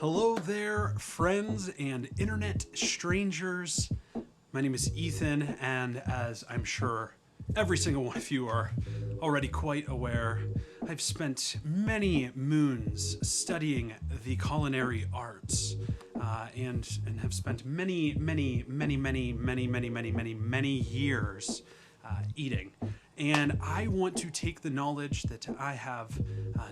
Hello there, friends and internet strangers. My name is Ethan, and as I'm sure every single one of you are already quite aware, I've spent many moons studying the culinary arts, and have spent many years eating. And I want to take the knowledge that I have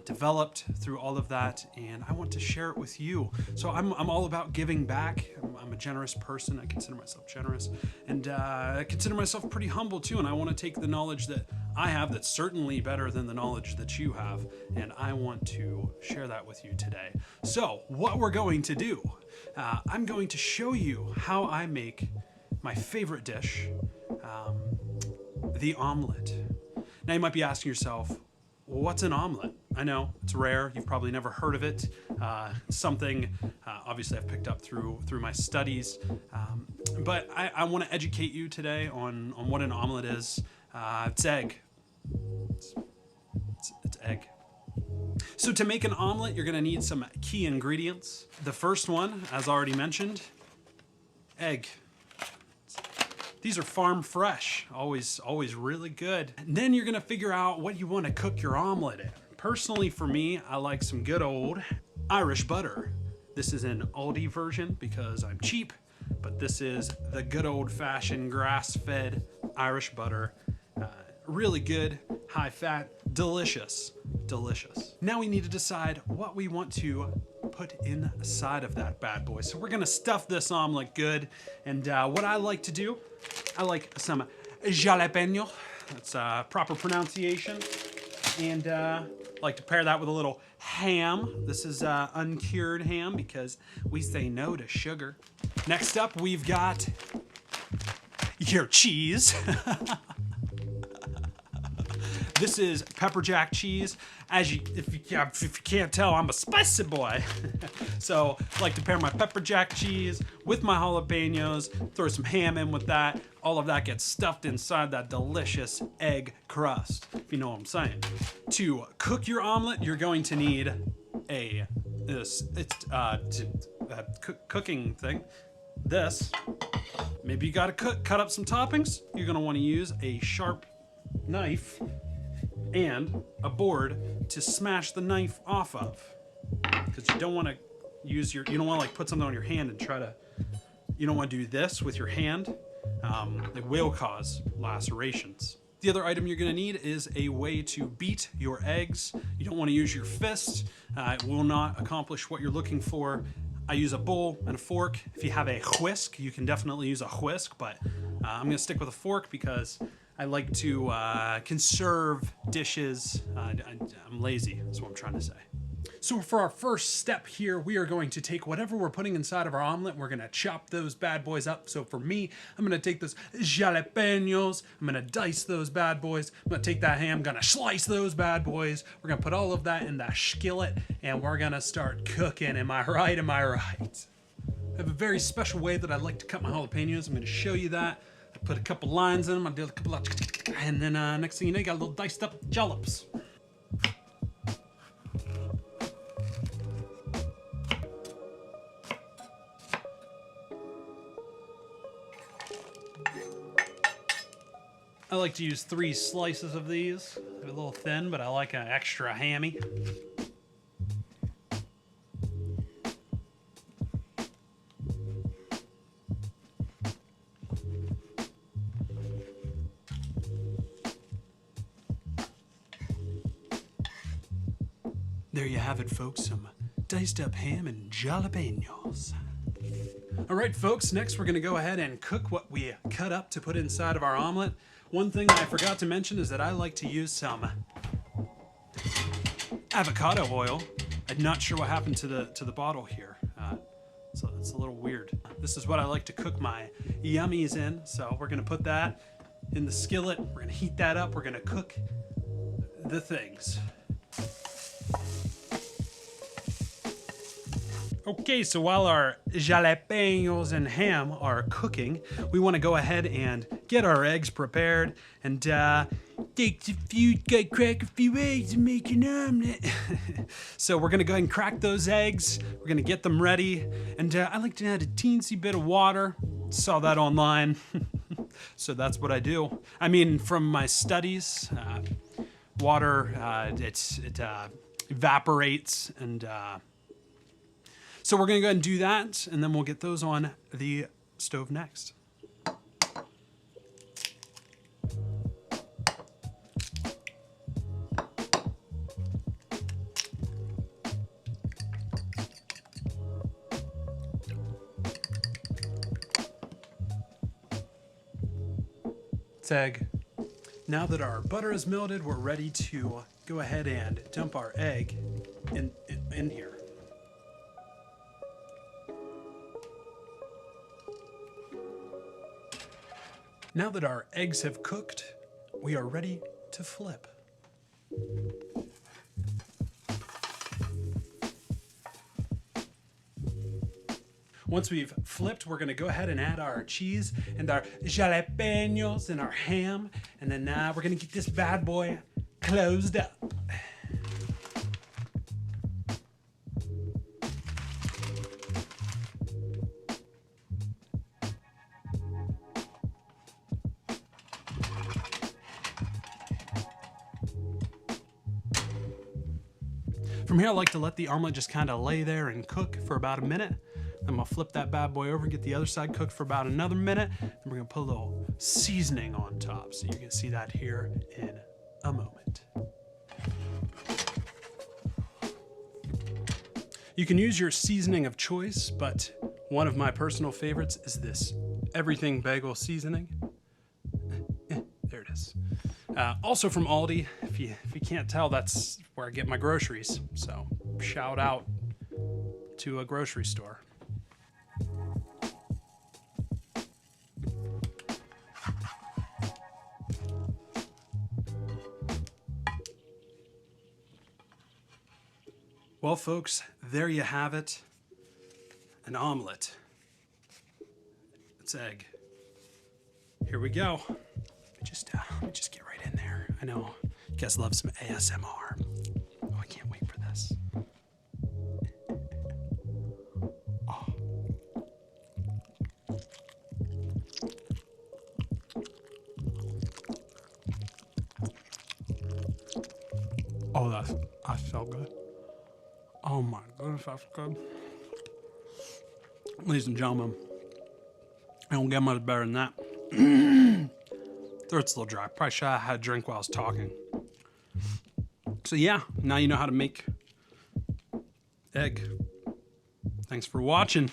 developed through all of that, and I want to share it with you. So I'm all about giving back. I'm a generous person. I consider myself generous, and I consider myself pretty humble too. And I want to take the knowledge that I have that's certainly better than the knowledge that you have, and I want to share that with you today. So what we're going to do, I'm going to show you how I make my favorite dish, the omelette. Now you might be asking yourself, well, what's an omelette? I know it's rare. You've probably never heard of it. Something obviously I've picked up through my studies, but I want to educate you today on what an omelette is. It's egg. It's egg. So to make an omelette, you're going to need some key ingredients. The first one, as already mentioned, egg. These are farm fresh, always really good. And then you're gonna figure out what you wanna cook your omelet in. Personally for me, I like some good old Irish butter. This is an Aldi version because I'm cheap, but this is the good old fashioned grass-fed Irish butter. Really good, high fat, delicious. Now we need to decide what we want to put inside of that bad boy. So we're gonna stuff this omelet good. And what I like to do, I like some jalapeno. That's proper pronunciation. And I like to pair that with a little ham. This is uncured ham because we say no to sugar. Next up, we've got your cheese. This is pepper jack cheese. If you can't tell, I'm a spicy boy. So I like to pair my pepper jack cheese with my jalapenos, throw some ham in with that. All of that gets stuffed inside that delicious egg crust, if you know what I'm saying. To cook your omelet, you're going to need cooking thing. This, maybe you gotta cut up some toppings. You're gonna wanna use a sharp knife and a board to smash the knife off of, because you don't want to you don't want to like put something on your hand and you don't want to do this with your hand. It will cause lacerations. The other item you're going to need is a way to beat your eggs. You don't want to use your fist. It will not accomplish what you're looking for. I use a bowl and a fork. If you have a whisk, you can definitely use a whisk, but I'm going to stick with a fork because I like to conserve dishes. I'm lazy, that's what I'm trying to say. So for our first step here, we are going to take whatever we're putting inside of our omelet, we're gonna chop those bad boys up. So for me, I'm gonna take those jalapenos, I'm gonna dice those bad boys, I'm gonna take that ham, gonna slice those bad boys, we're gonna put all of that in the skillet, and we're gonna start cooking. Am I right? I have a very special way that I like to cut my jalapenos. I'm gonna show you that. I put a couple lines in them, I do a couple of, and then next thing you know, you got a little diced up jalapenos. I like to use 3 slices of these. They're a little thin, but I like an extra hammy. There you have it, folks, some diced up ham and jalapenos. All right, folks, next we're gonna go ahead and cook what we cut up to put inside of our omelet. One thing I forgot to mention is that I like to use some avocado oil. I'm not sure what happened to the bottle here. So it's a little weird. This is what I like to cook my yummies in. So we're gonna put that in the skillet. We're gonna heat that up. We're gonna cook the things. Okay, so while our jalapenos and ham are cooking, we want to go ahead and get our eggs prepared. And takes a few, gotta crack a few eggs and make an omelet. So we're gonna go ahead and crack those eggs. We're gonna get them ready. And I like to add a teensy bit of water. Saw that online. So that's what I do. I mean, from my studies, water, it evaporates. And so we're gonna go ahead and do that. And then we'll get those on the stove next. Egg. Now that our butter is melted, we're ready to go ahead and dump our egg in here. Now that our eggs have cooked, we are ready to flip. Once we've flipped, we're gonna go ahead and add our cheese and our jalapenos and our ham. And then we're gonna get this bad boy closed up. From here, I like to let the omelet just kind of lay there and cook for about a minute. I'm gonna flip that bad boy over and get the other side cooked for about another minute. And we're gonna put a little seasoning on top. So you're gonna see that here in a moment. You can use your seasoning of choice, but one of my personal favorites is this everything bagel seasoning. There it is. Also from Aldi, if you can't tell, that's where I get my groceries. So shout out to a grocery store. Well, folks, there you have it. An omelet. It's egg. Here we go. Let me just get right in there. I know you guys love some ASMR. Oh, I can't wait for this. Oh, that's so good. Oh my goodness, that's good. Ladies and gentlemen, I don't get much better than that. Throat's a little dry. Probably should have had a drink while I was talking. So yeah, now you know how to make egg. Thanks for watching.